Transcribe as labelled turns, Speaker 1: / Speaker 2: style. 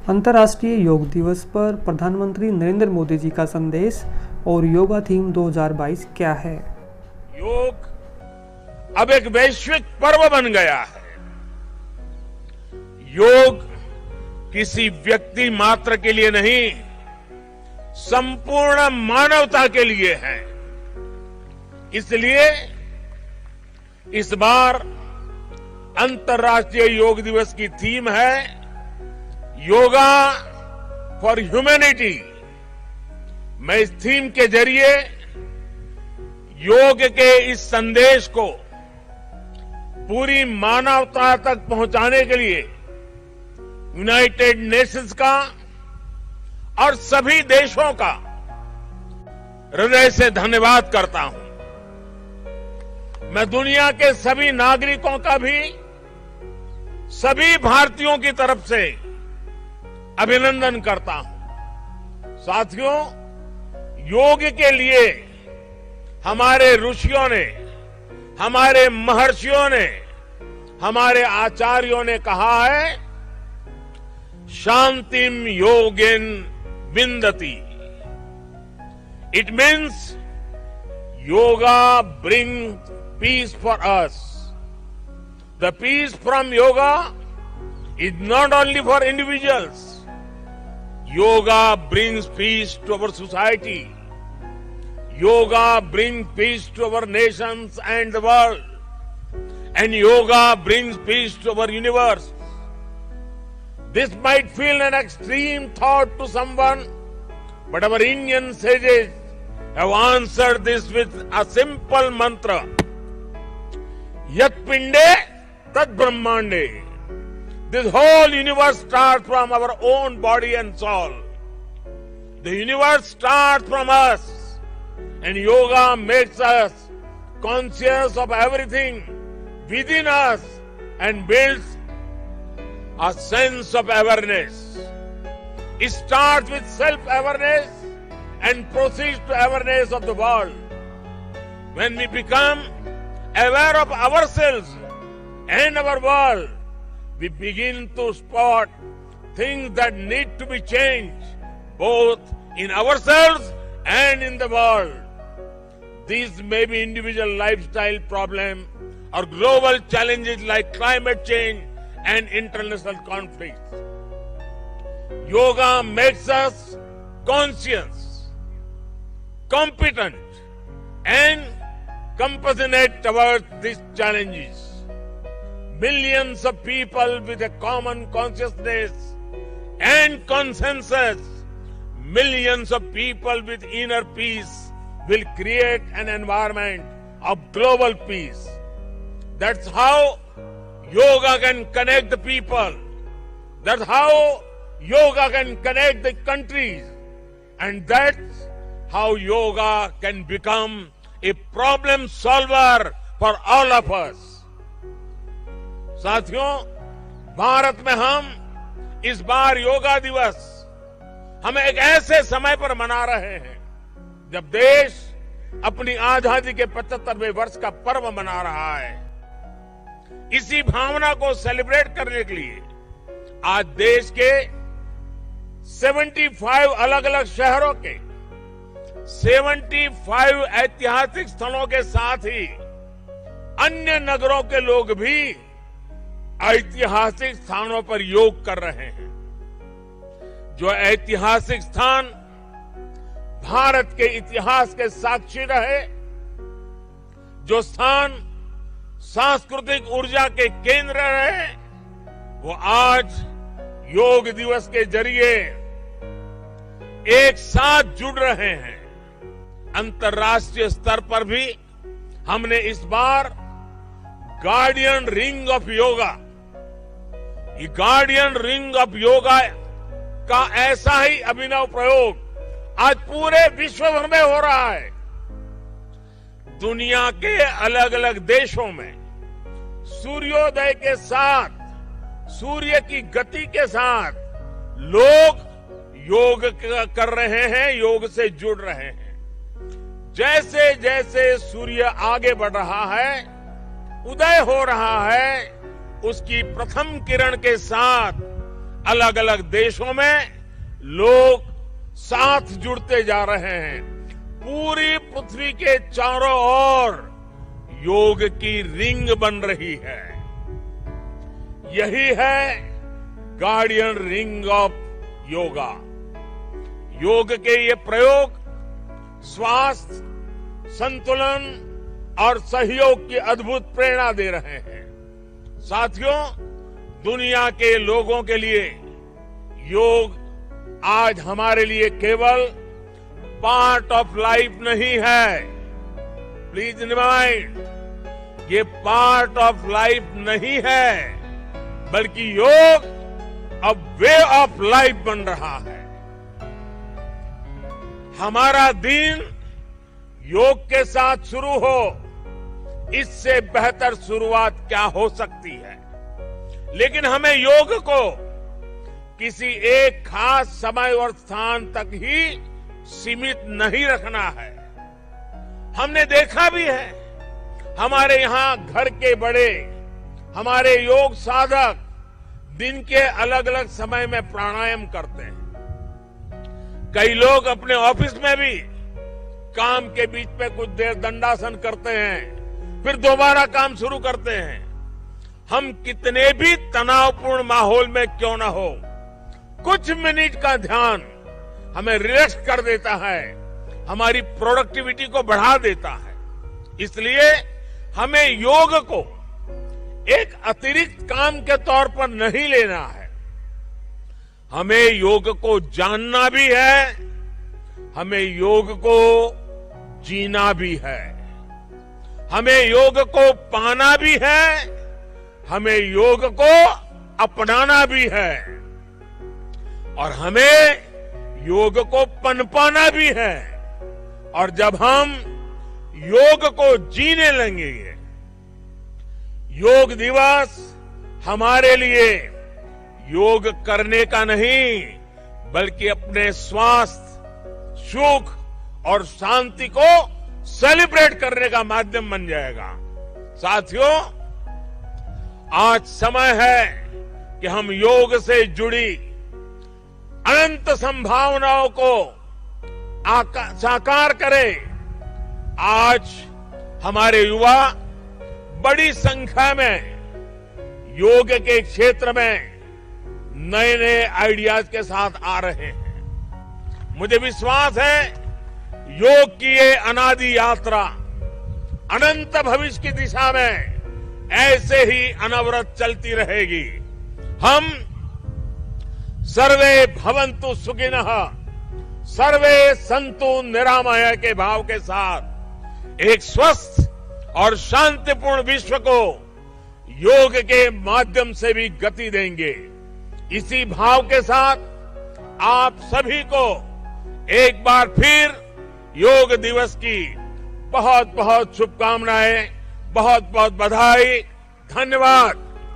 Speaker 1: अंतर्राष्ट्रीय योग दिवस पर प्रधानमंत्री नरेंद्र मोदी जी का संदेश और योगा थीम 2022 क्या है?
Speaker 2: योग अब एक वैश्विक पर्व बन गया है। योग किसी व्यक्ति मात्र के लिए नहीं, संपूर्ण मानवता के लिए है। इसलिए इस बार अंतर्राष्ट्रीय योग दिवस की थीम है योगा फॉर ह्यूमैनिटी। मैं इस थीम के जरिए योग के इस संदेश को पूरी मानवता तक पहुंचाने के लिए यूनाइटेड नेशंस का और सभी देशों का हृदय से धन्यवाद करता हूं। मैं दुनिया के सभी नागरिकों का भी सभी भारतीयों की तरफ से अभिनंदन करता हूं। साथियों, योग के लिए हमारे ऋषियों ने, हमारे महर्षियों ने, हमारे आचार्यों ने कहा है, शांतिम योगेन विंदति। It means yoga brings peace for us. The peace from yoga is not only for individuals. Yoga brings peace to our society. Yoga brings peace to our nations and the world. And yoga brings peace to our universe. This might feel an extreme thought to someone, but our Indian sages have answered this with a simple mantra. Yat pinde tat brahmande. This whole universe starts from our own body and soul. The universe starts from us, and yoga makes us conscious of everything within us and builds a sense of awareness. It starts with self-awareness and proceeds to awareness of the world. When we become aware of ourselves and our world, we begin to spot things that need to be changed, both in ourselves and in the world. These may be individual lifestyle problems or global challenges like climate change and international conflicts. Yoga makes us conscious, competent, and compassionate towards these challenges. Millions of people with a common consciousness and consensus, millions of people with inner peace will create an environment of global peace. That's how yoga can connect the people. That's how yoga can connect the countries. And that's how yoga can become a problem solver for all of us. साथियों, भारत में हम इस बार योगा दिवस हम एक ऐसे समय पर मना रहे हैं जब देश अपनी आजादी के 75वें वर्ष का पर्व मना रहा है। इसी भावना को सेलिब्रेट करने के लिए आज देश के 75 अलग अलग शहरों के 75 ऐतिहासिक स्थलों के साथ ही अन्य नगरों के लोग भी ऐतिहासिक स्थानों पर योग कर रहे हैं। जो ऐतिहासिक स्थान भारत के इतिहास के साक्षी रहे, जो स्थान सांस्कृतिक ऊर्जा के केंद्र रहे, वो आज योग दिवस के जरिए एक साथ जुड़ रहे हैं। अंतर्राष्ट्रीय स्तर पर भी हमने इस बार गार्डियन रिंग ऑफ योगा, ये गार्डियन रिंग ऑफ योगा का ऐसा ही अभिनव प्रयोग आज पूरे विश्व भर में हो रहा है। दुनिया के अलग अलग देशों में सूर्योदय के साथ, सूर्य की गति के साथ लोग योग कर रहे हैं, योग से जुड़ रहे हैं। जैसे जैसे सूर्य आगे बढ़ रहा है, उदय हो रहा है, उसकी प्रथम किरण के साथ अलग अलग देशों में लोग साथ जुड़ते जा रहे हैं। पूरी पृथ्वी के चारों ओर योग की रिंग बन रही है। यही है गार्डियन रिंग ऑफ योगा। योग के ये प्रयोग स्वास्थ्य, संतुलन और सहयोग की अद्भुत प्रेरणा दे रहे हैं। साथियों, दुनिया के लोगों के लिए योग आज हमारे लिए केवल पार्ट ऑफ लाइफ नहीं है। प्लीज रिमाइंड, ये पार्ट ऑफ लाइफ नहीं है, बल्कि योग अब वे ऑफ लाइफ बन रहा है। हमारा दिन योग के साथ शुरू हो, इससे बेहतर शुरुआत क्या हो सकती है। लेकिन हमें योग को किसी एक खास समय और स्थान तक ही सीमित नहीं रखना है। हमने देखा भी है, हमारे यहां घर के बड़े, हमारे योग साधक दिन के अलग अलग समय में प्राणायाम करते हैं। कई लोग अपने ऑफिस में भी काम के बीच में कुछ देर दंडासन करते हैं, फिर दोबारा काम शुरू करते हैं। हम कितने भी तनावपूर्ण माहौल में क्यों न हो, कुछ मिनट का ध्यान हमें रिलैक्स कर देता है, हमारी प्रोडक्टिविटी को बढ़ा देता है। इसलिए हमें योग को एक अतिरिक्त काम के तौर पर नहीं लेना है। हमें योग को जानना भी है, हमें योग को जीना भी है। हमें योग को पाना भी है, हमें योग को अपनाना भी है, और हमें योग को पनपाना भी है। और जब हम योग को जीने लगेंगे, योग दिवस हमारे लिए योग करने का नहीं, बल्कि अपने स्वास्थ्य, सुख और शांति को सेलिब्रेट करने का माध्यम बन जाएगा। साथियों, आज समय है कि हम योग से जुड़ी अनंत संभावनाओं को साकार करें। आज हमारे युवा बड़ी संख्या में योग के क्षेत्र में नए नए आइडियाज के साथ आ रहे हैं। मुझे विश्वास है योग की ये अनादि यात्रा अनंत भविष्य की दिशा में ऐसे ही अनवरत चलती रहेगी। हम सर्वे भवन्तु सुखिनः, सर्वे सन्तु निरामय के भाव के साथ एक स्वस्थ और शांतिपूर्ण विश्व को योग के माध्यम से भी गति देंगे। इसी भाव के साथ आप सभी को एक बार फिर योग दिवस की बहुत बहुत शुभकामनाएं, बहुत बहुत बधाई। धन्यवाद।